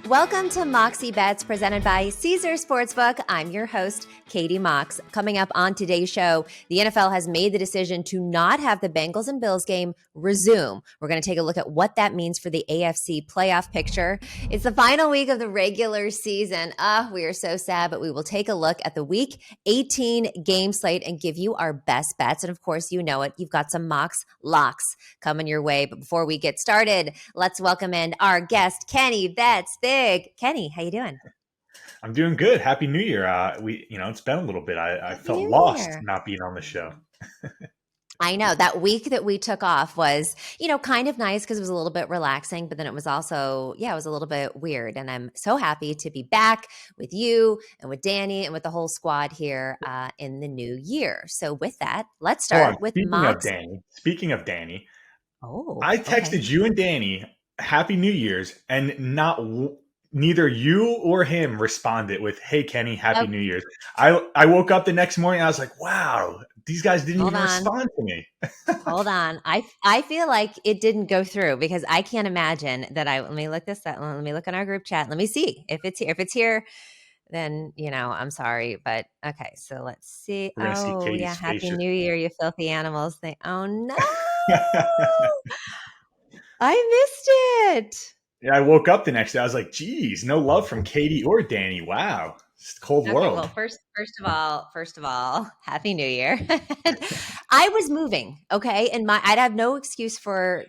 Welcome to Moxie Bets presented by Caesar Sportsbook. I'm your host, Katie Mox. Coming up on today's show, the NFL has made the decision to not have the Bengals and Bills game resume. We're going to take a look at what that means for the AFC playoff picture. It's the final week of the regular season. We are so sad, but we will take a look at the Week 18 game slate and give you our best bets. And of course, you know it. You've got some Mox Locks coming your way. But before we get started, let's welcome in our guest, Kenny Betts Big. Kenny, how you doing? I'm doing good. Happy New Year. It's been a little bit. I felt lost not being on the show. I know that week that we took off was, kind of nice because it was a little bit relaxing, but then it was also, it was a little bit weird. And I'm so happy to be back with you and with Danny and with the whole squad here in the new year. So with that, let's start with Mox. Speaking of Danny, I texted you and Danny Happy New Year's, and neither you or him responded with, "Hey Kenny, Happy New Year's." I woke up the next morning and I was like, wow, these guys didn't even respond to me. Hold on. I feel like it didn't go through because I can't imagine that let me look this up. Let me look in our group chat. Let me see if it's here. If it's here, then I'm sorry. But okay, so let's see. Oh yeah, Happy New Year, you filthy animals. Oh no. I missed it. Yeah, I woke up the next day. I was like, geez, no love from Katie or Danny. Wow. It's a cold world. Well, first of all, Happy New Year. I was moving, okay? And I'd have no excuse for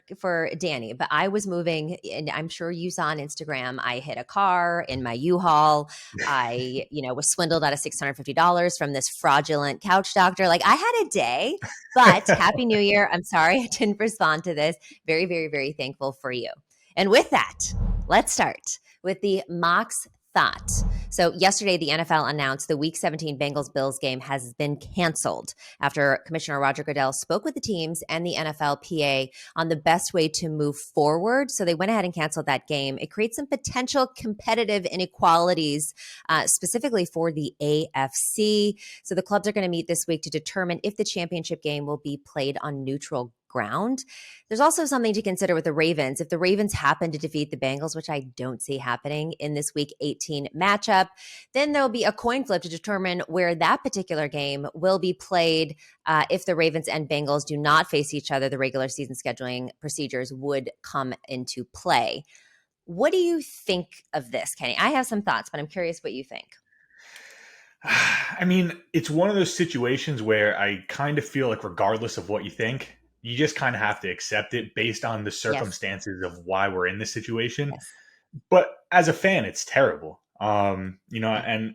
Danny, but I was moving, and I'm sure you saw on Instagram, I hit a car in my U-Haul. I, was swindled out of $650 from this fraudulent couch doctor. Like, I had a day, but Happy New Year. I'm sorry I didn't respond to this. Very, very, very thankful for you. And with that, let's start with the Mox Thought. So yesterday, the NFL announced the Week 17 Bengals-Bills game has been canceled after Commissioner Roger Goodell spoke with the teams and the NFLPA on the best way to move forward. So they went ahead and canceled that game. It creates some potential competitive inequalities, specifically for the AFC. So the clubs are going to meet this week to determine if the championship game will be played on neutral ground. There's also something to consider with the Ravens. If the Ravens happen to defeat the Bengals, which I don't see happening in this Week 18 matchup, then there'll be a coin flip to determine where that particular game will be played. If the Ravens and Bengals do not face each other, the regular season scheduling procedures would come into play. What do you think of this, Kenny? I have some thoughts, but I'm curious what you think. I mean, it's one of those situations where I kind of feel like regardless of what you think, you just kind of have to accept it based on the circumstances of why we're in this situation. Yes. But as a fan, it's terrible. And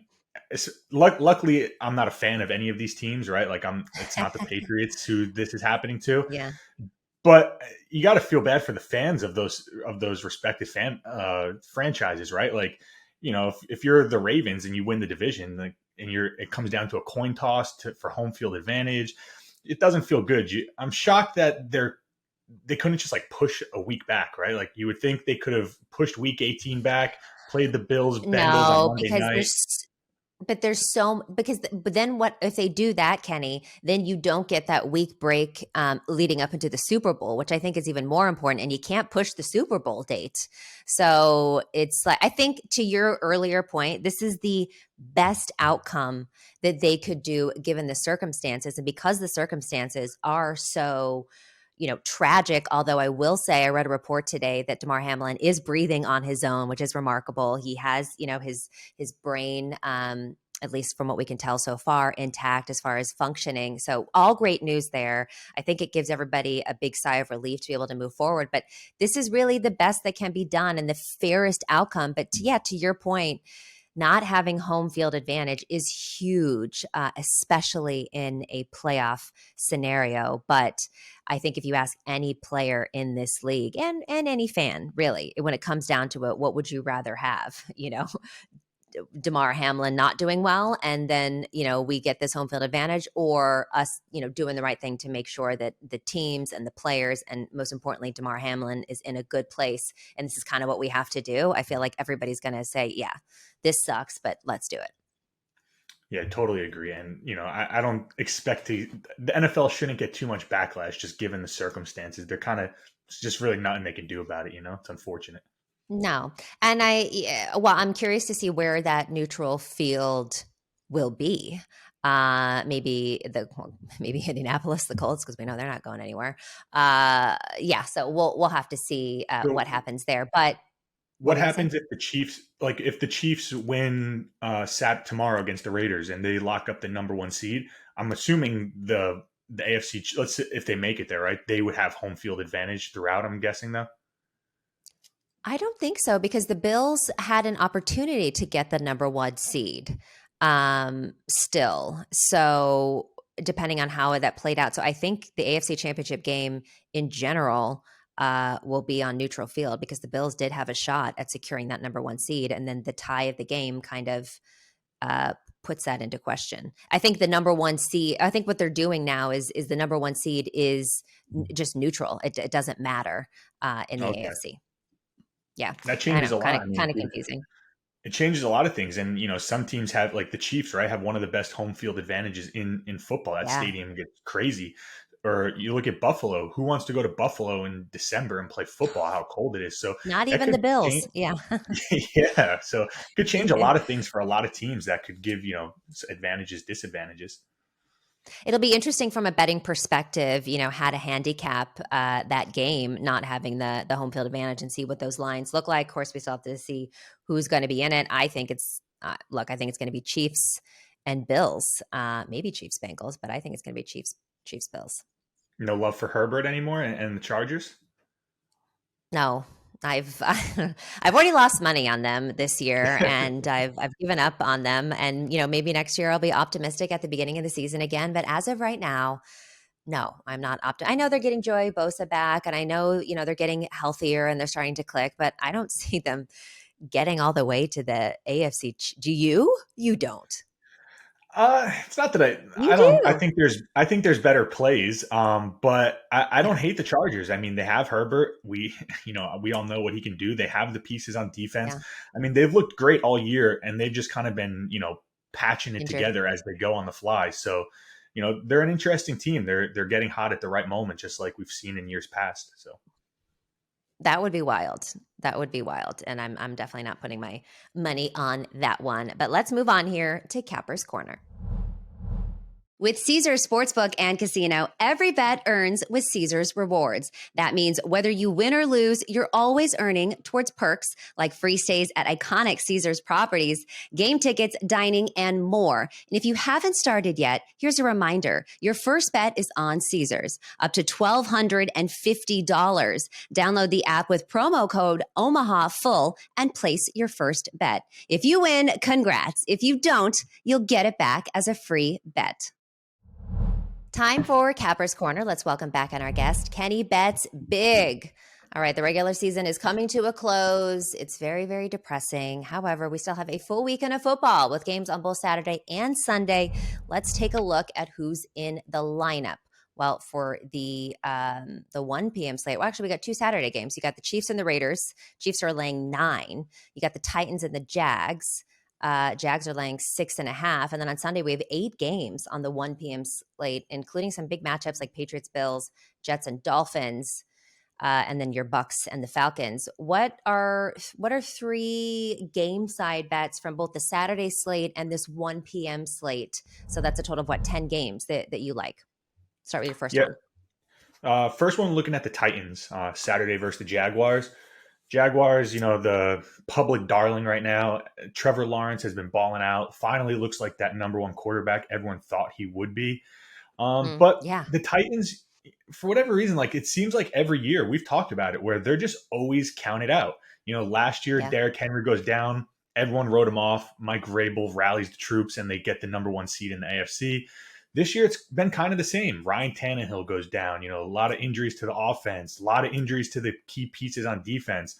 luckily I'm not a fan of any of these teams, right? Like it's not the Patriots who this is happening to. Yeah. But you got to feel bad for the fans of those respective franchises, right? Like, if you're the Ravens and you win the division, like, and it comes down to a coin toss for home field advantage, it doesn't feel good. I'm shocked that they couldn't just like push a week back, right? Like you would think they could have pushed Week 18 back, played the Bengals on Monday night. But then what if they do that, Kenny? Then you don't get that week break leading up into the Super Bowl, which I think is even more important. And you can't push the Super Bowl date. So it's like, I think to your earlier point, this is the best outcome that they could do given the circumstances. And because the circumstances are so tragic. Although I will say, I read a report today that Damar Hamlin is breathing on his own, which is remarkable. He has, his brain, at least from what we can tell so far, intact as far as functioning. So all great news there. I think it gives everybody a big sigh of relief to be able to move forward. But this is really the best that can be done and the fairest outcome. But to your point, not having home field advantage is huge, especially in a playoff scenario. But I think if you ask any player in this league and any fan, really, when it comes down to it, what would you rather have? Damar Hamlin not doing well, and then we get this home field advantage, or us doing the right thing to make sure that the teams and the players, and most importantly Damar Hamlin, is in a good place. And this is kind of what we have to do. I feel like everybody's going to say, yeah, this sucks, but let's do it. Yeah, totally agree. And I don't expect the NFL shouldn't get too much backlash just given the circumstances. They're kind of just really nothing they can do about it. It's unfortunate. No. And well, I'm curious to see where that neutral field will be. Maybe Indianapolis, the Colts, because we know they're not going anywhere. Yeah, so we'll have to see what So happens there. But what what were you gonna say? happens if the Chiefs win Sat tomorrow against the Raiders and they lock up the number one seed? I'm assuming the AFC. Let's say if they make it there, right? They would have home field advantage throughout. I'm guessing though. I don't think so because the Bills had an opportunity to get the number one seed still. So depending on how that played out. So I think the AFC Championship game in general will be on neutral field because the Bills did have a shot at securing that number one seed. And then the tie of the game kind of puts that into question. I think the number one seed, I think what they're doing now is the number one seed is just neutral. It doesn't matter in the Okay, AFC. Yeah, that I changes know, a lot. I kind mean, of confusing. it changes a lot of things. And some teams have, like the Chiefs, right, have one of the best home field advantages in football. That Yeah, stadium gets crazy. Or you look at Buffalo. Who wants to go to Buffalo in December and play football? How cold it is. So not that even could the Bills. change. Yeah, Yeah, so it could change a lot of things for a lot of teams. That could give advantages, disadvantages. it'll be interesting from a betting perspective. How to handicap that game, not having the home field advantage, and see what those lines look like. Of course, we still have to see who's going to be in it. I think it's look. I think it's going to be Chiefs and Bills. Maybe Chiefs Bengals, but I think it's going to be Chiefs Bills. No love for Herbert anymore and the Chargers. No, I've I've already lost money on them this year, and I've given up on them. And maybe next year I'll be optimistic at the beginning of the season again. But as of right now, no, I'm not I know they're getting Joey Bosa back, and I know they're getting healthier and they're starting to click. But I don't see them getting all the way to the AFC. Do you? You don't. It's not that You I don't do. I think there's better plays. But I don't hate the Chargers. I mean, they have Herbert. We we all know what he can do. They have the pieces on defense. Yeah, I mean, they've looked great all year, and they've just kind of been patching it injured. together as they go on the fly. So they're an interesting team. They're getting hot at the right moment, just like we've seen in years past. So. That would be wild. That would be wild. And I'm definitely not putting my money on that one. But let's move on here to Capper's Corner. With Caesars Sportsbook and Casino, every bet earns with Caesars Rewards. That means whether you win or lose, you're always earning towards perks like free stays at iconic Caesars properties, game tickets, dining, and more. And if you haven't started yet, here's a reminder. Your first bet is on Caesars, up to $1,250. Download the app with promo code OMAHAFULL and place your first bet. If you win, congrats. If you don't, you'll get it back as a free bet. Time for Capper's Corner. Let's welcome back on our guest, Kenny Bets Big. All right, the regular season is coming to a close. It's very, very depressing. However, we still have a full weekend of football with games on both Saturday and Sunday. Let's take a look at who's in the lineup. Well, for the 1 p.m. slate, well, actually, we got 2 Saturday games. You got the Chiefs and the Raiders. Chiefs are laying 9. You got the Titans and the Jags. Jags are laying 6.5. And then on Sunday, we have 8 games on the 1 p.m. slate, including some big matchups like Patriots, Bills, Jets, and Dolphins, and then your Bucks and the Falcons. What are 3 game side bets from both the Saturday slate and this 1 p.m. slate? So that's a total of 10 games that you like. Start with your first Yeah. one. First one, looking at the Titans, Saturday versus the Jaguars. Jaguars, the public darling right now. Trevor Lawrence has been balling out. Finally looks like that number one quarterback everyone thought he would be. But Yeah, the Titans, for whatever reason, like it seems like every year we've talked about it where they're just always counted out. Last year, yeah. Derrick Henry goes down. Everyone wrote him off. Mike Vrabel rallies the troops and they get the number one seed in the AFC. This year, it's been kind of the same. Ryan Tannehill goes down. A lot of injuries to the offense, a lot of injuries to the key pieces on defense.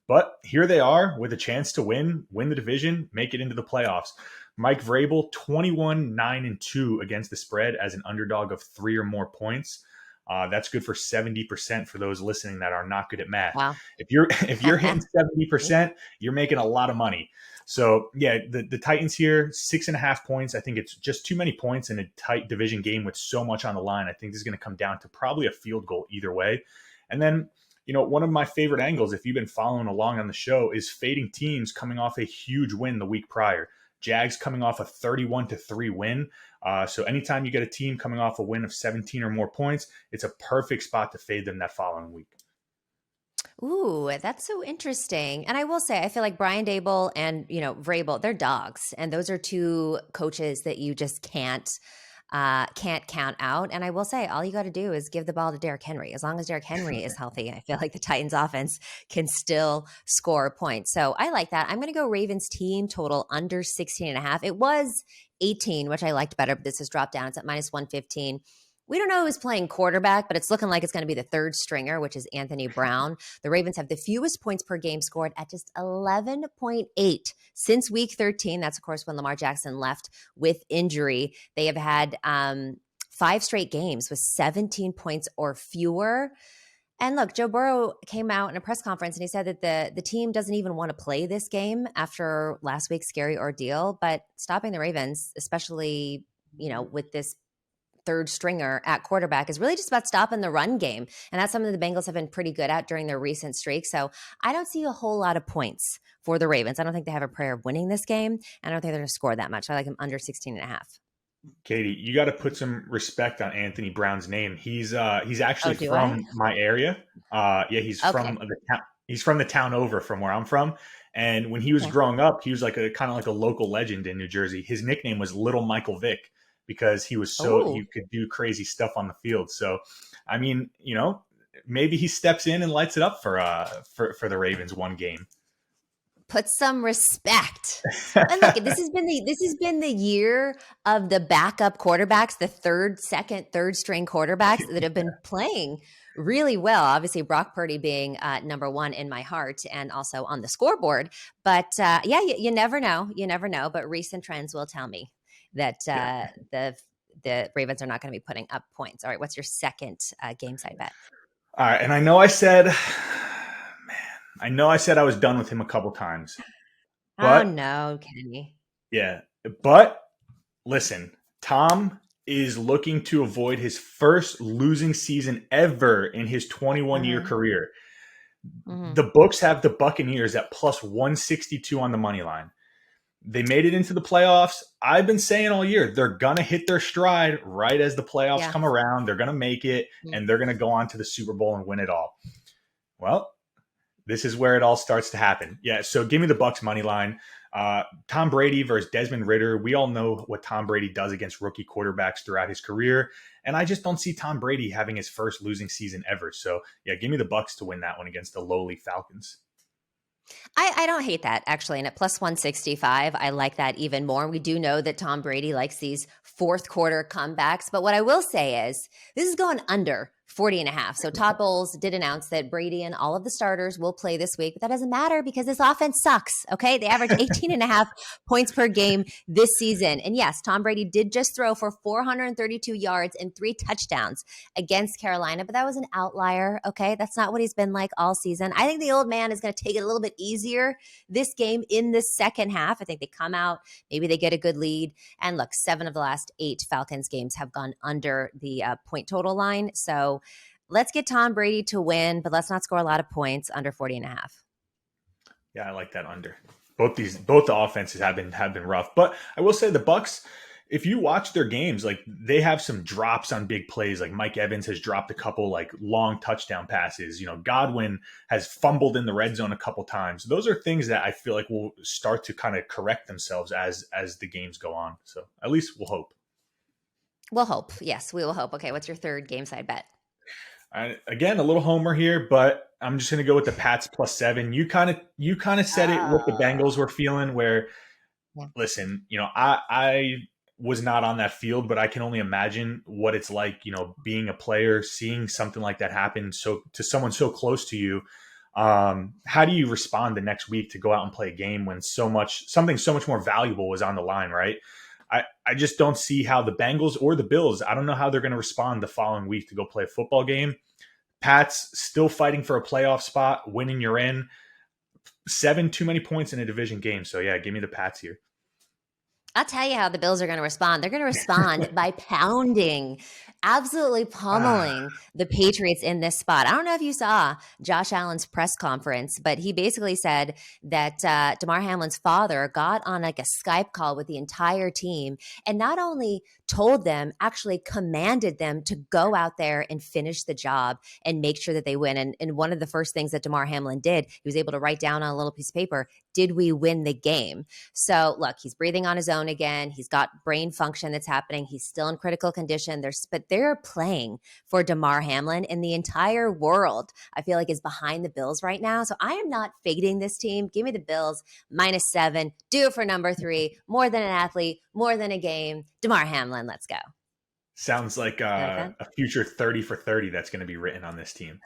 But here they are with a chance to win the division, make it into the playoffs. Mike Vrabel, 21-9-2 against the spread as an underdog of 3 or more points. That's good for 70% for those listening that are not good at math. Wow. If you're hitting 70%, you're making a lot of money. So yeah, the Titans here, 6.5 points. I think it's just too many points in a tight division game with so much on the line. I think this is going to come down to probably a field goal either way. And then one of my favorite angles, if you've been following along on the show, is fading teams coming off a huge win the week prior. Jags coming off a 31-3 win. So anytime you get a team coming off a win of 17 or more points, it's a perfect spot to fade them that following week. Ooh, that's so interesting. And I will say, I feel like Brian Dable and, Vrabel, they're dogs. And those are two coaches that you just can't count out. And I will say, all you got to do is give the ball to Derrick Henry. As long as Derrick Henry is healthy, I feel like the Titans offense can still score points. So I like that. I'm going to go Ravens team total under 16.5. It was 18, which I liked better, but this has dropped down. It's at minus 115. We don't know who's playing quarterback, but it's looking like it's going to be the third stringer, which is Anthony Brown. The Ravens have the fewest points per game scored at just 11.8 since week 13. That's, of course, when Lamar Jackson left with injury. They have had 5 straight games with 17 points or fewer. And look, Joe Burrow came out in a press conference and he said that the team doesn't even want to play this game after last week's scary ordeal. But stopping the Ravens, especially, with this third stringer at quarterback, is really just about stopping the run game. And that's something the Bengals have been pretty good at during their recent streak. So I don't see a whole lot of points for the Ravens. I don't think they have a prayer of winning this game. I don't think they're going to score that much. I like them under 16.5. Katie, you got to put some respect on Anthony Brown's name. He's actually from my area. He's from the town. He's from the town over from where I'm from. And when he was growing up, he was like kind of like a local legend in New Jersey. His nickname was Little Michael Vick, because he was he could do crazy stuff on the field. So, I mean, maybe he steps in and lights it up for the Ravens one game. Put some respect. And look, this has been the year of the backup quarterbacks, the third string quarterbacks that have been playing really well. Obviously, Brock Purdy being number one in my heart and also on the scoreboard. But you never know. You never know. But recent trends will tell me that the Ravens are not going to be putting up points. All right, what's your second game side bet? All right, and I know I said I was done with him a couple times. But, oh no, Kenny. Yeah, but listen, Tom is looking to avoid his first losing season ever in his 21-year career. The books have the Buccaneers at plus 162 on the money line. They made it into the playoffs. I've been saying all year, they're going to hit their stride right as the playoffs come around. They're going to make it, and they're going to go on to the Super Bowl and win it all. Well, this is where it all starts to happen. Yeah, so give me the Bucs money line. Tom Brady versus Desmond Ridder. We all know what Tom Brady does against rookie quarterbacks throughout his career, and I just don't see Tom Brady having his first losing season ever. So, yeah, give me the Bucs to win that one against the lowly Falcons. I don't hate that, actually. And at plus 165, I like that even more. We do know that Tom Brady likes these fourth quarter comebacks. But what I will say is this is going under 40.5. So Todd Bowles did announce that Brady and all of the starters will play this week, but that doesn't matter because this offense sucks. Okay. They average 18.5 points per game this season. And yes, Tom Brady did just throw for 432 yards and 3 touchdowns against Carolina, but that was an outlier. Okay. That's not what he's been like all season. I think the old man is going to take it a little bit easier this game in the second half. I think they come out, maybe they get a good lead. And look, 7 of the last 8 Falcons games have gone under the point total line. So let's get Tom Brady to win, but let's not score a lot of points under 40.5. Yeah, I like that under. Both the offenses have been rough, but I will say the Bucs, if you watch their games, like they have some drops on big plays. Like Mike Evans has dropped a couple like long touchdown passes. Godwin has fumbled in the red zone a couple times. Those are things that I feel like will start to kind of correct themselves as the games go on. So at least we'll hope. We'll hope. Yes, we will hope. Okay, what's your third game side bet? Again, a little homer here, but I'm just going to go with the Pats plus 7. You kind of said it what the Bengals were feeling. Where, listen, I was not on that field, but I can only imagine what it's like, being a player, seeing something like that happen to someone so close to you. How do you respond the next week to go out and play a game when something so much more valuable was on the line, right? I just don't see how the Bengals or the Bills, I don't know how they're going to respond the following week to go play a football game. Pats still fighting for a playoff spot, winning you're in. 7 too many points in a division game. So, yeah, give me the Pats here. I'll tell you how the Bills are going to respond. They're going to respond by pounding, absolutely Ah, pummeling the Patriots in this spot. I don't know if you saw Josh Allen's press conference, but he basically said that Damar Hamlin's father got on like a Skype call with the entire team and not only told them, actually commanded them to go out there and finish the job and make sure that they win. And one of the first things that Damar Hamlin did, he was able to write down on a little piece of paper, did we win the game? So look, he's breathing on his own again. He's got brain function that's happening. He's still in critical condition. But they're playing for Damar Hamlin, and the entire world, I feel like, is behind the Bills right now. So I am not fading this team. Give me the Bills -7. Do it for number 3. More than an athlete, more than a game. Damar Hamlin, let's go. sounds like You like that? a future 30 for 30 that's going to be written on this team.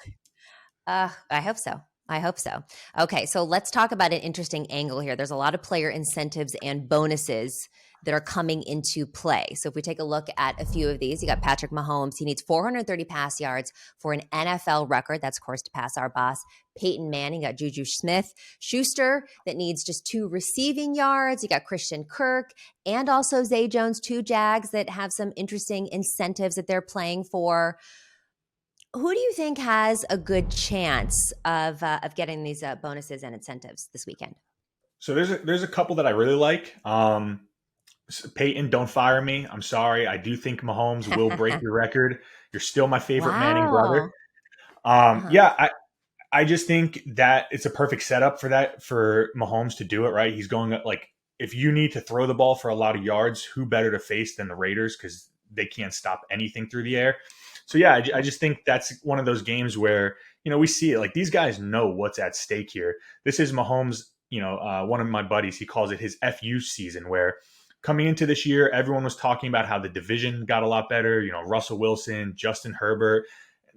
I hope so. I hope so. Okay, so let's talk about an interesting angle here. There's a lot of player incentives and bonuses that are coming into play. So if we take a look at a few of these, you got Patrick Mahomes. He needs 430 pass yards for an NFL record. That's, of course, to pass our boss, Peyton Manning. You got Juju Smith-Schuster that needs just 2 receiving yards. You got Christian Kirk and also Zay Jones, 2 Jags that have some interesting incentives that they're playing for. Who do you think has a good chance of getting these bonuses and incentives this weekend? So there's a couple that I really like. Peyton, don't fire me. I'm sorry. I do think Mahomes will break your record. You're still my favorite Manning brother. Wow. Uh-huh. Yeah, I just think that it's a perfect setup for Mahomes to do it, right? He's going like, if you need to throw the ball for a lot of yards, who better to face than the Raiders, because they can't stop anything through the air. So yeah, I just think that's one of those games where, we see it, like these guys know what's at stake here. This is Mahomes, one of my buddies, he calls it his FU season, where coming into this year, everyone was talking about how the division got a lot better. Russell Wilson, Justin Herbert.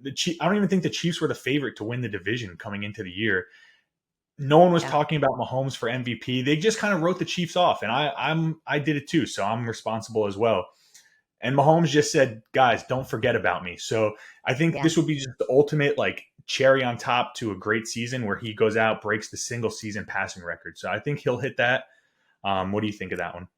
I don't even think the Chiefs were the favorite to win the division coming into the year. No one was Yeah. talking about Mahomes for MVP. They just kind of wrote the Chiefs off, and I did it too, so I'm responsible as well. And Mahomes just said, guys, don't forget about me. So I think Yeah. this would be just the ultimate like cherry on top to a great season where he goes out, breaks the single season passing record. So I think he'll hit that. What do you think of that one?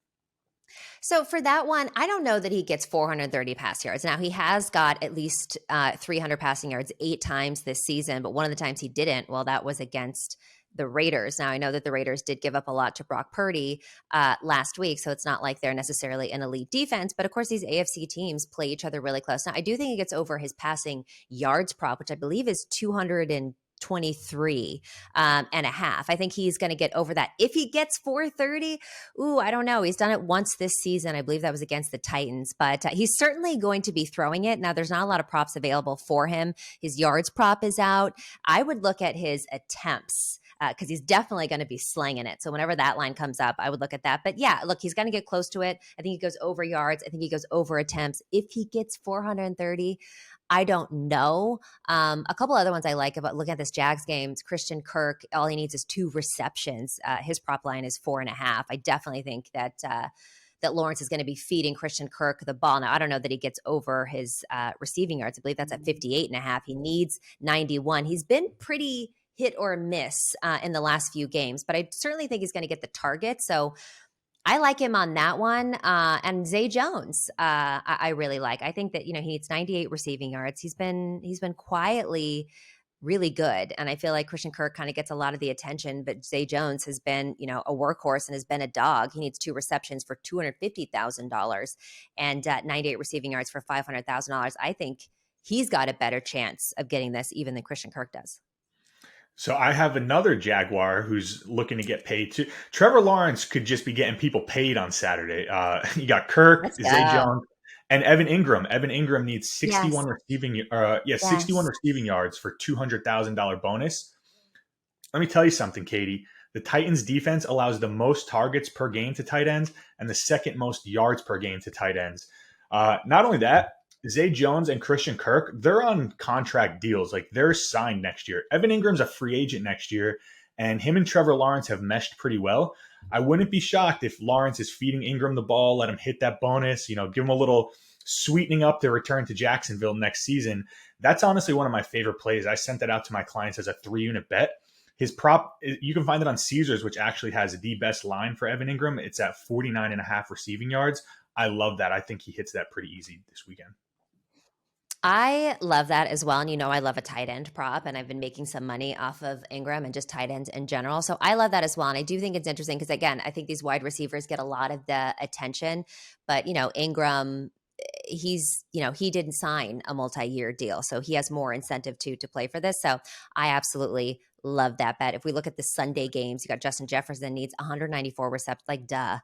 So for that one, I don't know that he gets 430 pass yards. Now he has got at least 300 passing yards 8 times this season, but one of the times he didn't, well, that was against the Raiders. Now I know that the Raiders did give up a lot to Brock Purdy last week, so it's not like they're necessarily an elite defense. But of course, these AFC teams play each other really close. Now I do think he gets over his passing yards prop, which I believe is 223 and a half. I think he's going to get over that. If he gets 430, I don't know. He's done it once this season. I believe that was against the Titans, but he's certainly going to be throwing it. Now, there's not a lot of props available for him. His yards prop is out. I would look at his attempts because he's definitely going to be slinging it. So whenever that line comes up, I would look at that. But yeah, look, he's going to get close to it. I think he goes over yards. I think he goes over attempts. If he gets 430, I don't know. A couple other ones I like about looking at this Jags game. Christian Kirk, all he needs is 2 receptions. His prop line is 4.5. I definitely think that that Lawrence is going to be feeding Christian Kirk the ball. Now, I don't know that he gets over his receiving yards. I believe that's at 58.5. He needs 91. He's been pretty hit or miss in the last few games, but I certainly think he's going to get the target. So I like him on that one. And Zay Jones, I really like. I think that he needs 98 receiving yards. He's been quietly really good, and I feel like Christian Kirk kind of gets a lot of the attention, but Zay Jones has been a workhorse and has been a dog. He needs 2 receptions for $250,000 and 98 receiving yards for $500,000. I think he's got a better chance of getting this even than Christian Kirk does. So I have another Jaguar who's looking to get paid too. Trevor Lawrence could just be getting people paid on Saturday. You got Kirk, Let's Zay go. Jones, and Evan Ingram. Evan Ingram needs Yes. 61 Yes. receiving yards for $200,000 bonus. Let me tell you something, Katie. The Titans defense allows the most targets per game to tight ends and the second most yards per game to tight ends. Not only that, Zay Jones and Christian Kirk, they're on contract deals. Like they're signed next year. Evan Ingram's a free agent next year, and him and Trevor Lawrence have meshed pretty well. I wouldn't be shocked if Lawrence is feeding Ingram the ball, let him hit that bonus, give him a little sweetening up their return to Jacksonville next season. That's honestly one of my favorite plays. I sent that out to my clients as a 3-unit bet. His prop, you can find it on Caesars, which actually has the best line for Evan Ingram. It's at 49.5 receiving yards. I love that. I think he hits that pretty easy this weekend. I love that as well. And I love a tight end prop, and I've been making some money off of Ingram and just tight ends in general. So I love that as well. And I do think it's interesting because, again, I think these wide receivers get a lot of the attention. But, Ingram, he didn't sign a multi-year deal. So he has more incentive to play for this. So I absolutely love that bet. If we look at the Sunday games, you got Justin Jefferson needs 194 receptions. Like, duh,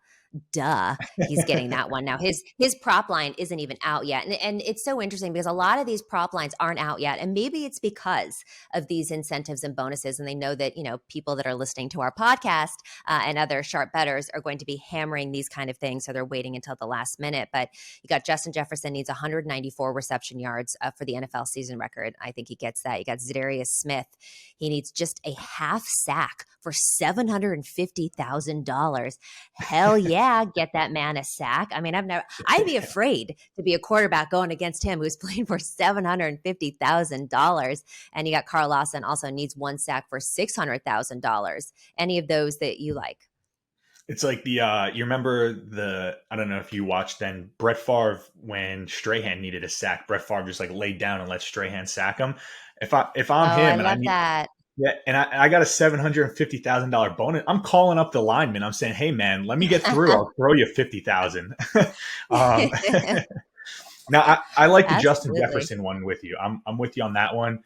he's getting that one. Now his prop line isn't even out yet. And it's so interesting because a lot of these prop lines aren't out yet. And maybe it's because of these incentives and bonuses. And they know that, people that are listening to our podcast and other sharp bettors are going to be hammering these kind of things. So they're waiting until the last minute. But you got Justin Jefferson needs 194 reception yards for the NFL season record. I think he gets that. You got Zadarius Smith. He needs just a half sack for $750,000. Hell yeah, get that man a sack. I mean, I'd be afraid to be a quarterback going against him who's playing for $750,000. And you got Carl Lawson also needs one sack for $600,000. Any of those that you like? It's like you remember I don't know if you watched then, Brett Favre, when Strahan needed a sack, Brett Favre just like laid down and let Strahan sack him. If I'm him I love that. Yeah, and I got a $750,000 bonus. I'm calling up the lineman. I'm saying, "Hey, man, let me get through. I'll throw you 50,000." um, Now, I like the Justin Jefferson one with you. I'm with you on that one.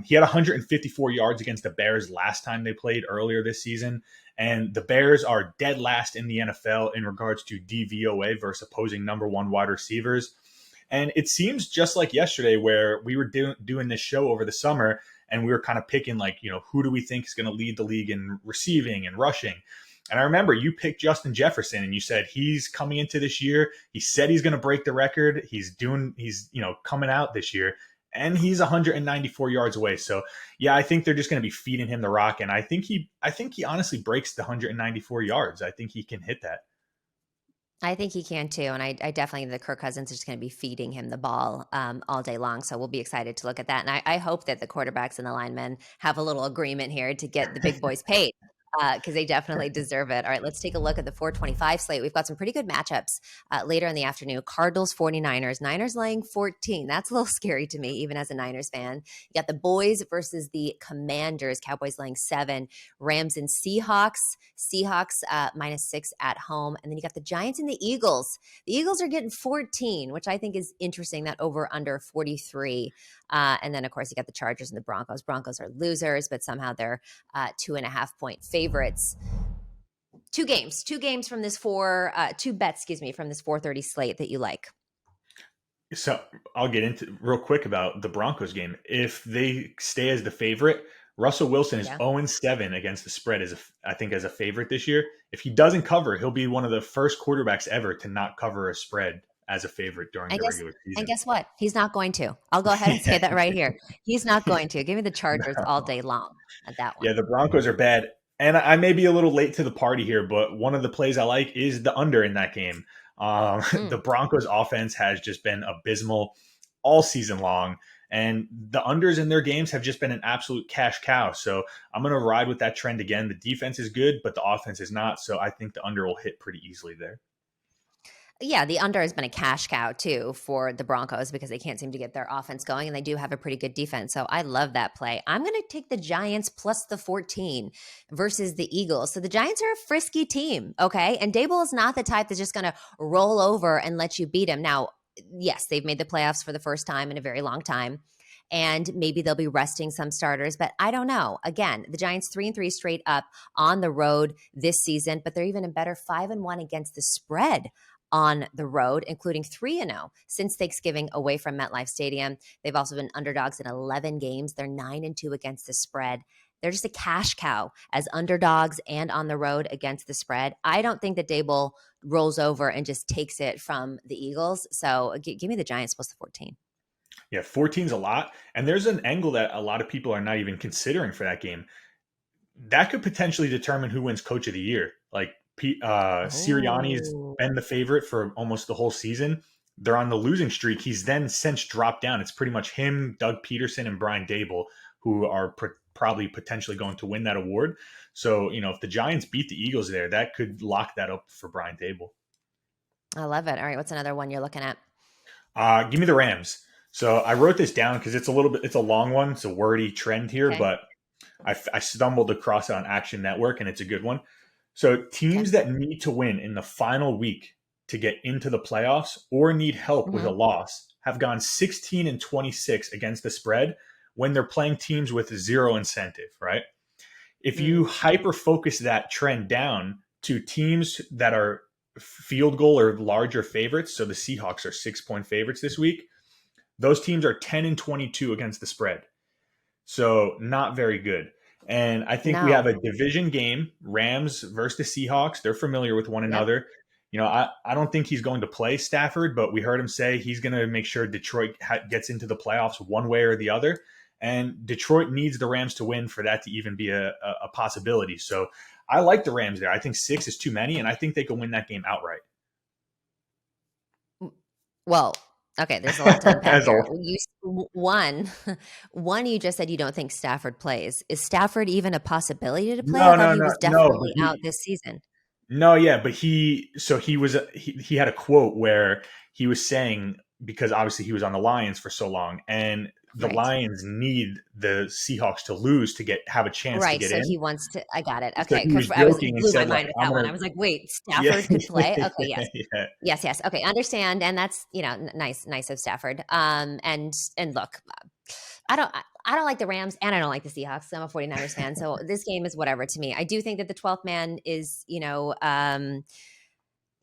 He had 154 yards against the Bears last time they played earlier this season, and the Bears are dead last in the NFL in regards to DVOA versus opposing number one wide receivers. And it seems just like yesterday where we were doing this show over the summer, and we were kind of picking who do we think is going to lead the league in receiving and rushing. And I remember you picked Justin Jefferson and you said he's coming into this year. He said he's going to break the record. He's coming out this year, and he's 194 yards away. So yeah, I think they're just going to be feeding him the rock. And I think he honestly breaks the 194 yards. I think he can hit that. I think he can too. And I definitely think that Kirk Cousins is just going to be feeding him the ball all day long. So we'll be excited to look at that. And I hope that the quarterbacks and the linemen have a little agreement here to get the big boys paid because they definitely deserve it. All right, let's take a look at the 425 slate. We've got some pretty good matchups later in the afternoon. Cardinals, 49ers. Niners laying 14. That's a little scary to me, even as a Niners fan. You got the boys versus the Commanders. Cowboys laying 7. Rams and Seahawks. Seahawks -6 at home. And then you got the Giants and the Eagles. The Eagles are getting 14, which I think is interesting, that over under 43. And then, of course, you got the Chargers and the Broncos. Broncos are losers, but somehow they're 2.5-point favorites. Two bets, from this 4:30 slate that you like. So I'll get into real quick about the Broncos game. If they stay as the favorite, Russell Wilson is 0-7 against the spread I think as a favorite this year. If he doesn't cover, he'll be one of the first quarterbacks ever to not cover a spread as a favorite during the regular season. And guess what? He's not going to. I'll go ahead and say that right here. He's not going to. Give me the Chargers all day long at that one. Yeah, the Broncos are bad. And I may be a little late to the party here, but one of the plays I like is the under in that game. The Broncos offense has just been abysmal all season long, and the unders in their games have just been an absolute cash cow. So I'm going to ride with that trend again. The defense is good, but the offense is not. So I think the under will hit pretty easily there. Yeah, the under has been a cash cow too for the Broncos because they can't seem to get their offense going, and they do have a pretty good defense. So I love that play. I'm going to take the Giants plus the 14 versus the Eagles. So the Giants are a frisky team, okay? And Dable is not the type that's just going to roll over and let you beat him. Now, yes, they've made the playoffs for the first time in a very long time, and maybe they'll be resting some starters, but I don't know. Again, the Giants 3-3 straight up on the road this season, but they're even a better 5-1 against the spread on the road, including 3-0 since Thanksgiving away from MetLife Stadium. They've also been underdogs in 11 games. They're 9-2 against the spread. They're just a cash cow as underdogs and on the road against the spread. I don't think that Dable rolls over and just takes it from the Eagles. So give me the Giants plus the 14. Yeah, 14 is a lot. And there's an angle that a lot of people are not even considering for that game. That could potentially determine who wins Coach of the Year. Like, Sirianni's been the favorite for almost the whole season. They're on the losing streak. He's then since dropped down. It's pretty much him, Doug Peterson, and Brian Dable who are probably potentially going to win that award. So, if the Giants beat the Eagles there, that could lock that up for Brian Dable. I love it. All right, what's another one you're looking at? Give me the Rams. So I wrote this down because it's a long one. It's a wordy trend here, Okay. but I stumbled across it on Action Network, and it's a good one. So Okay. teams that need to win in the final week to get into the playoffs or need help with a Mm-hmm. loss have gone 16-26 against the spread when they're playing teams with zero incentive, right? If you Mm. hyper focus that trend down to teams that are field goal or larger favorites, so the Seahawks are 6-point favorites this week, those teams are 10-22 against the spread. So not very good. And I think we have No. a division game, Rams versus the Seahawks. They're familiar with one Yep. another. I don't think he's going to play Stafford, but we heard him say he's going to make sure Detroit gets into the playoffs one way or the other. And Detroit needs the Rams to win for that to even be a possibility. So I like the Rams there. I think 6 is too many, and I think they can win that game outright. Well, okay, there's a lot to unpack As a here. One, one, you just said you don't think Stafford plays. Is Stafford even a possibility to play? I no, thought no, he no, was no. But definitely out this season. no, yeah, but he had a quote where he was saying, because obviously he was on the Lions for so long, and the Right. Lions need the Seahawks to lose to have a chance to Right. get So in. he wants to. I got it. So Okay. he was I was joking and blew my said like, mind with "I'm that one. I gonna." was like, wait, Yeah, Stafford could play. Okay. Yes. yeah, Yes. Yes. Okay. Understand. And that's nice of Stafford. And look, I don't like the Rams and I don't like the Seahawks. I'm a 49ers fan, so this game is whatever to me. I do think that the 12th man is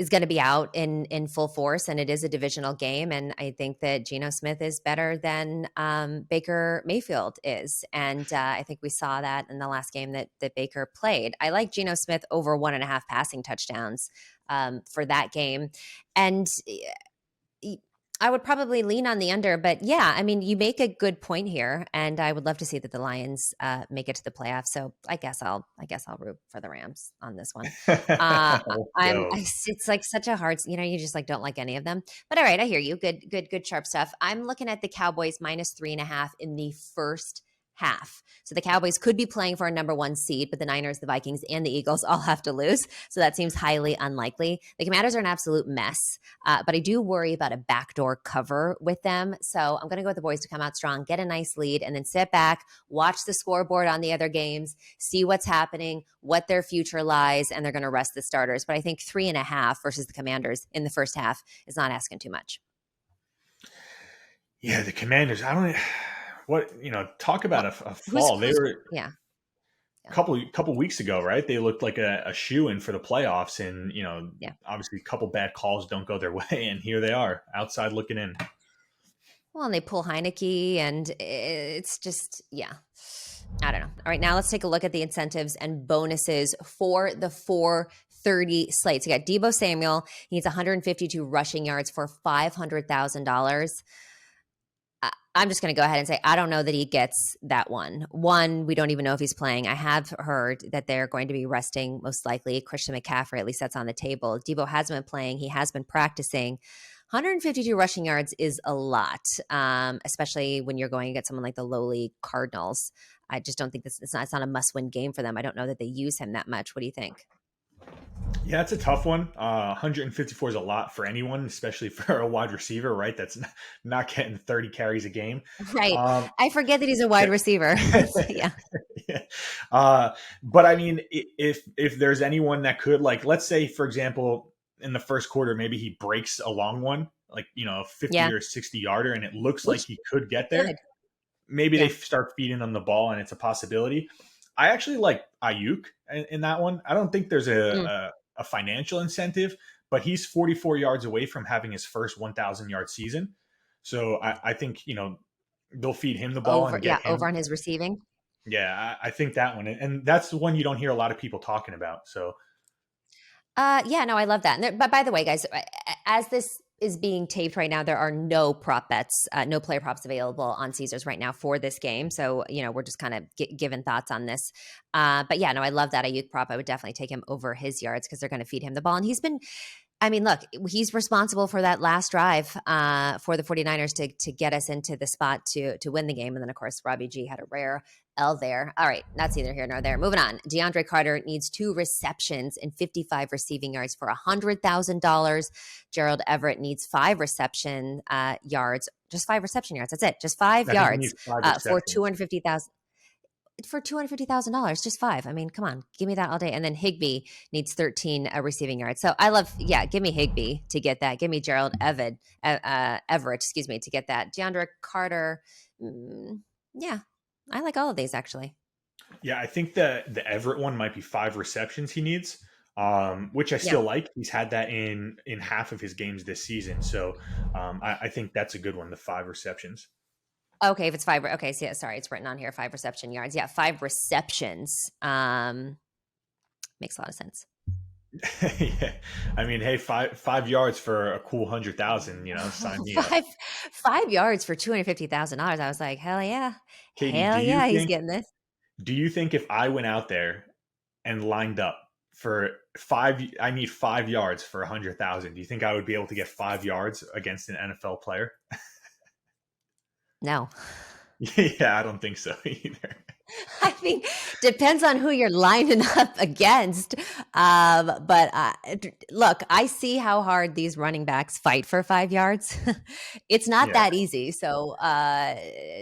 going to be out in full force, and it is a divisional game. And I think that Geno Smith is better than Baker Mayfield is, and I think we saw that in the last game that Baker played. I like Geno Smith over 1.5 passing touchdowns for that game, and I would probably lean on the under, but yeah, I mean, you make a good point here, and I would love to see that the Lions make it to the playoffs. So I guess I'll root for the Rams on this one. Uh, Let's I'm go. it's like such a hard, you just like don't like any of them. But all right, I hear you. Good, sharp stuff. I'm looking at the Cowboys -3.5 in the first half. So the Cowboys could be playing for a number one seed, but the Niners, the Vikings, and the Eagles all have to lose. So that seems highly unlikely. The Commanders are an absolute mess, but I do worry about a backdoor cover with them. So I'm going to go with the boys to come out strong, get a nice lead, and then sit back, watch the scoreboard on the other games, see what's happening, what their future lies, and they're going to rest the starters. But I think 3.5 versus the Commanders in the first half is not asking too much. Yeah, the Commanders. I don't. What talk about Well, a who's fall. They who's were yeah. a Yeah. couple weeks ago, right? They looked like a shoe-in for the playoffs, and Yeah. obviously a couple bad calls don't go their way, and here they are outside looking in. Well, and they pull Heineke, and it's just, yeah. I don't know. All right, now let's take a look at the incentives and bonuses for the 430 slates. You got Debo Samuel. He needs 152 rushing yards for $500,000. I'm just going to go ahead and say I don't know that he gets that one. One, we don't even know if he's playing. I have heard that they're going to be resting most likely Christian McCaffrey. At least that's on the table. Debo hasn't been playing. He has been practicing. 152 rushing yards is a lot, especially when you're going to get someone like the lowly Cardinals. I just don't think it's not a must-win game for them. I don't know that they use him that much. What do you think? Yeah, it's a tough one. 154 is a lot for anyone, especially for a wide receiver, right? That's not getting 30 carries a game. Right. Um, I forget that he's a wide receiver. Yeah. yeah. But I mean, if there's anyone that could, like, let's say, for example, in the first quarter, maybe he breaks a long one, like, a 50 Yeah. or 60 yarder, and it looks like Which he could get there. good. Maybe they Yeah. start feeding him the ball, and it's a possibility. I actually like Ayuk in that one. I don't think there's Mm. a financial incentive, but he's 44 yards away from having his first 1,000 yard season. So I think, they'll feed him the ball Over, and yeah, get over him. on his receiving. Yeah, I think that one. And that's the one you don't hear a lot of people talking about. So, Yeah, no, I love that. But by the way, guys, as this is being taped right now, there are no prop bets, no player props available on Caesars right now for this game. So, we're just kind of giving thoughts on this. But yeah, no, I love that Ayuk prop. I would definitely take him over his yards because they're going to feed him the ball. And he's been I mean, look, he's responsible for that last drive for the 49ers to get us into the spot to win the game. And then, of course, Robbie G had a rare L there. All right, that's neither here nor there. Moving on. DeAndre Carter needs 2 receptions and 55 receiving yards for $100,000. Gerald Everett needs 5 reception yards, just 5 reception yards. That's it, just 5 I think he yards needs 5 for receptions. 250,000 for $250,000, just 5. I mean, come on, give me that all day. And then Higbee needs 13 receiving yards. So I love, yeah, give me Higbee to get that. Give me Gerald Everett, excuse me, to get that. DeAndre Carter, yeah, I like all of these actually. Yeah, I think the Everett one might be 5 receptions he needs, which I Yeah. still like. He's had that in half of his games this season, so I think that's a good one. The 5 receptions. Okay, if it's 5, okay, so yeah, sorry, it's written on here, 5 reception yards. Yeah, 5 receptions. Makes a lot of sense. Yeah, I mean, hey, 5 yards for a cool 100,000. Sign me up. five 5 yards for $250,000. I was like, Katie, hell yeah, he's getting this. do you think if I went out there and lined up for 5, I need 5 yards for 100,000? Do you think I would be able to get 5 yards against an NFL player? No. Yeah, I don't think so either. I mean, depends on who you're lining up against. Look, I see how hard these running backs fight for 5 yards. It's not Yeah. that easy. So,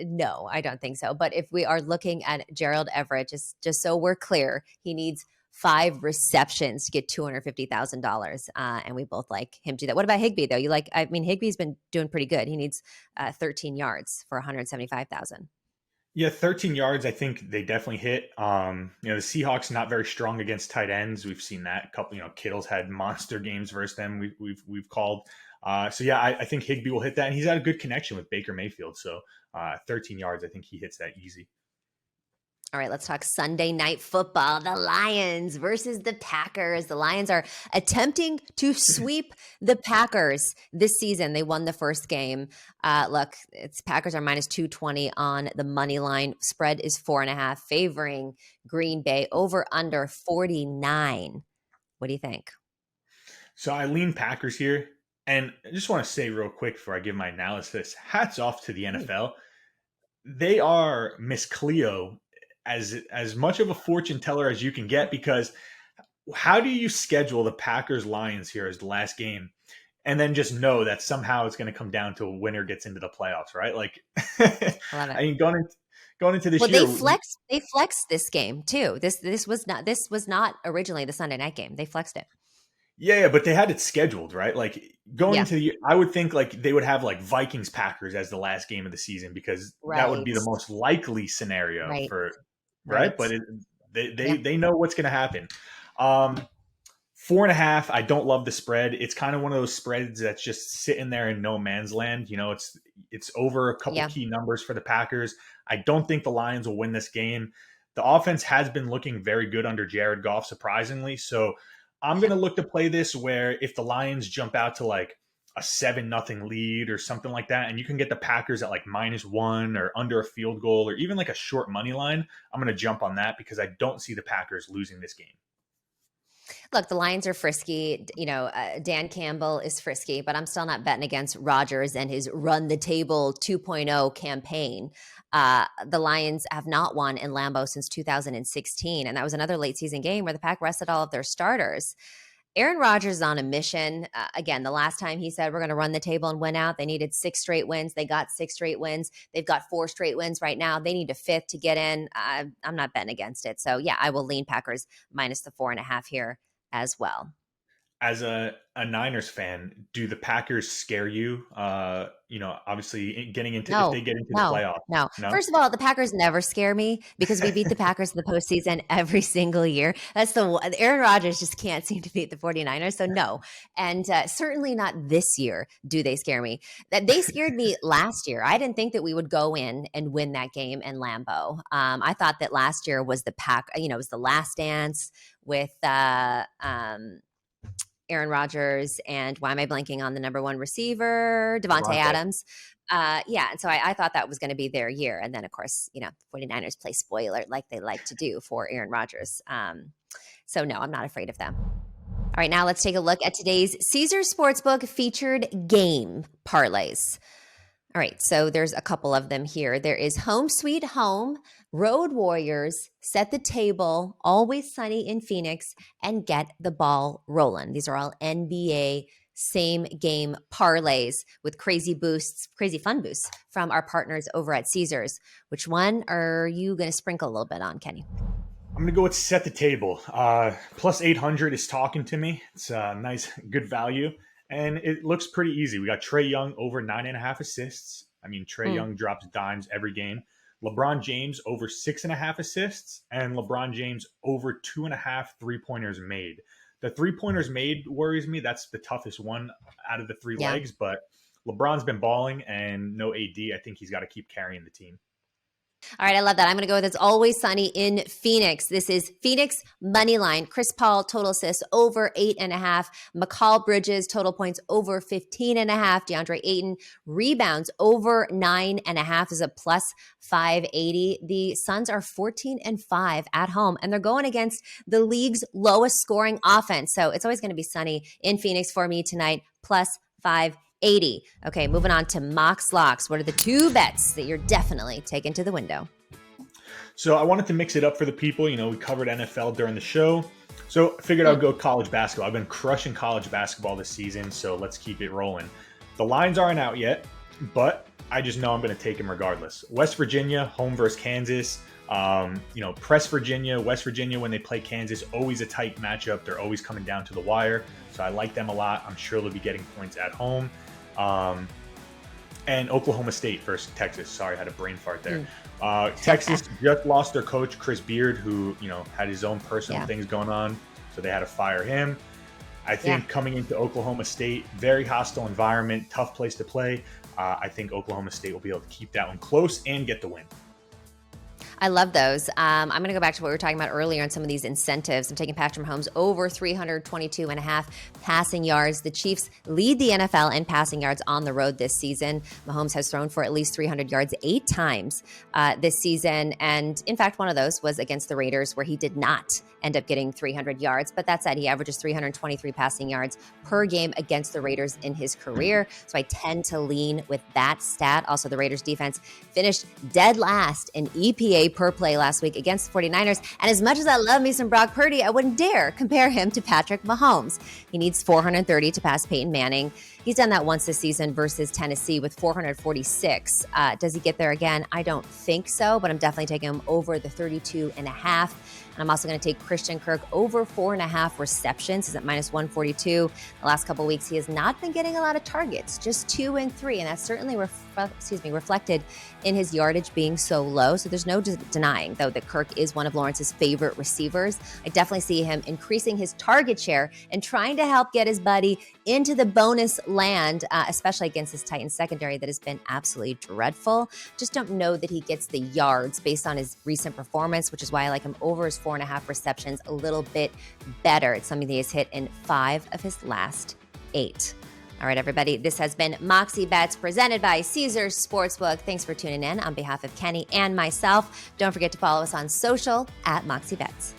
no, I don't think so. But if we are looking at Gerald Everett, just so we're clear, he needs 5 receptions to get $250,000, and we both like him to do that. What about Higbee though? I mean, Higbee's been doing pretty good. He needs 13 yards for 175,000. Yeah, 13 yards. I think they definitely hit. The Seahawks not very strong against tight ends. We've seen that a couple. Kittle's had monster games versus them. We've called. So yeah, I think Higbee will hit that, and he's had a good connection with Baker Mayfield. So 13 yards, I think he hits that easy. All right, let's talk Sunday night football. The Lions versus the Packers. The Lions are attempting to sweep the Packers this season. They won the first game. Look, it's Packers are minus 220 on the money line. Spread is 4.5, favoring Green Bay over under 49. What do you think? So I lean Packers here, and I just want to say real quick before I give my analysis: hats off to the NFL. They are Miss Cleo as much of a fortune teller as you can get, because how do you schedule the Packers Lions here as the last game and then just know that somehow it's going to come down to a winner gets into the playoffs, right? Like, I love it. I mean, going into this Well, year, they flexed this game too. This was not originally the Sunday night game. They flexed it. yeah, but they had it scheduled, right? Like going Yeah. into the, I would think like they would have like Vikings Packers as the last game of the season, because that would Right. be the most likely scenario Right. for, right? Right. But Yeah. they know what's going to happen. 4.5. I don't love the spread. It's kind of one of those spreads that's just sitting there in no man's land. It's over a couple Yeah. key numbers for the Packers. I don't think the Lions will win this game. The offense has been looking very good under Jared Goff, surprisingly. So I'm going to look to play this where if the Lions jump out to like a 7-0 lead or something like that, and you can get the Packers at like -1 or under a field goal or even like a short money line, I'm going to jump on that because I don't see the Packers losing this game. Look, the Lions are frisky. Dan Campbell is frisky, but I'm still not betting against Rodgers and his run the table 2.0 campaign. The Lions have not won in Lambeau since 2016, and that was another late season game where the Pack rested all of their starters. Aaron Rodgers is on a mission. Again, the last time he said we're going to run the table and win out, they needed 6 straight wins. They got 6 straight wins. They've got 4 straight wins right now. They need a 5th to get in. I'm not betting against it. So yeah, I will lean Packers minus the 4.5 here as well. As a Niners fan, do the Packers scare you? Obviously getting into, if No, they get into the no, playoffs. no. No? First of all, the Packers never scare me because we beat the Packers in the postseason every single year. Aaron Rodgers just can't seem to beat the 49ers. So no. And certainly not this year do they scare me. That they scared me last year. I didn't think that we would go in and win that game in Lambeau. I thought that last year was it was the last dance with Aaron Rodgers, and why am I blanking on the number 1 receiver? Devontae Devontae. Adams. Yeah, and so I thought that was going to be their year. And then, of course, 49ers play spoiler like they like to do for Aaron Rodgers. So, no, I'm not afraid of them. All right, now let's take a look at today's Caesars Sportsbook featured game parlays. All right, so there's a couple of them here. There is Home Sweet Home, Road Warriors, Set the Table, Always Sunny in Phoenix, and Get the Ball Rolling. These are all NBA same game parlays with crazy boosts, crazy fun boosts from our partners over at Caesars. Which one are you going to sprinkle a little bit on, Kenny? I'm going to go with Set the Table. Plus 800 is talking to me. It's a nice, good value. And it looks pretty easy. We got Trae Young over 9.5 assists. I mean, Trae Young drops dimes every game. LeBron James over 6.5 assists. And LeBron James over 2.5 3-pointers made. The 3-pointers made worries me. That's the toughest one out of the three legs. But LeBron's been balling and no AD. I think he's got to keep carrying the team. All right, I love that. I'm going to go with It's Always Sunny in Phoenix. This is Phoenix money line. Chris Paul, total assists over 8.5. McCall Bridges, total points over 15.5. DeAndre Ayton, rebounds over 9.5 is a plus 580. The Suns are 14-5 at home, and they're going against the league's lowest scoring offense. So it's always going to be sunny in Phoenix for me tonight, plus 580. Okay, moving on to Mox Locks. What are the 2 bets that you're definitely taking to the window? So I wanted to mix it up for the people. You know, we covered NFL during the show. So I figured I'd go college basketball. I've been crushing college basketball this season, so let's keep it rolling. The lines aren't out yet, but I just know I'm going to take them regardless. West Virginia, home versus Kansas. Press Virginia, West Virginia, when they play Kansas, always a tight matchup. They're always coming down to the wire. So I like them a lot. I'm sure they'll be getting points at home. And Oklahoma State versus Texas. Sorry, I had a brain fart there. Texas just lost their coach, Chris Beard, who, had his own personal things going on. So they had to fire him. I think coming into Oklahoma State, very hostile environment, tough place to play. I think Oklahoma State will be able to keep that one close and get the win. I love those. I'm going to go back to what we were talking about earlier on some of these incentives. I'm taking Patrick Mahomes over 322.5 passing yards. The Chiefs lead the NFL in passing yards on the road this season. Mahomes has thrown for at least 300 yards 8 times this season. And in fact, one of those was against the Raiders, where he did not end up getting 300 yards. But that said, he averages 323 passing yards per game against the Raiders in his career. So I tend to lean with that stat. Also, the Raiders defense finished dead last in EPA per play last week against the 49ers. And as much as I love me some Brock Purdy, I wouldn't dare compare him to Patrick Mahomes. He needs 430 to pass Peyton Manning. He's done that once this season versus Tennessee with 446. Does he get there again? I don't think so, but I'm definitely taking him over the 32.5. And I'm also going to take Christian Kirk over 4.5 receptions. He's at minus 142. The last couple of weeks, he has not been getting a lot of targets, just 2 and 3. And that's certainly reflected in his yardage being so low. So there's no denying, though, that Kirk is one of Lawrence's favorite receivers. I definitely see him increasing his target share and trying to help get his buddy into the bonus land, especially against this Titans secondary that has been absolutely dreadful. Just don't know that he gets the yards based on his recent performance, which is why I like him over his 4.5 receptions a little bit better. It's something that he's hit in 5 of his last 8. All right, everybody, this has been Moxie Bets presented by Caesars Sportsbook. Thanks for tuning in on behalf of Kenny and myself. Don't forget to follow us on social at Moxie Bets.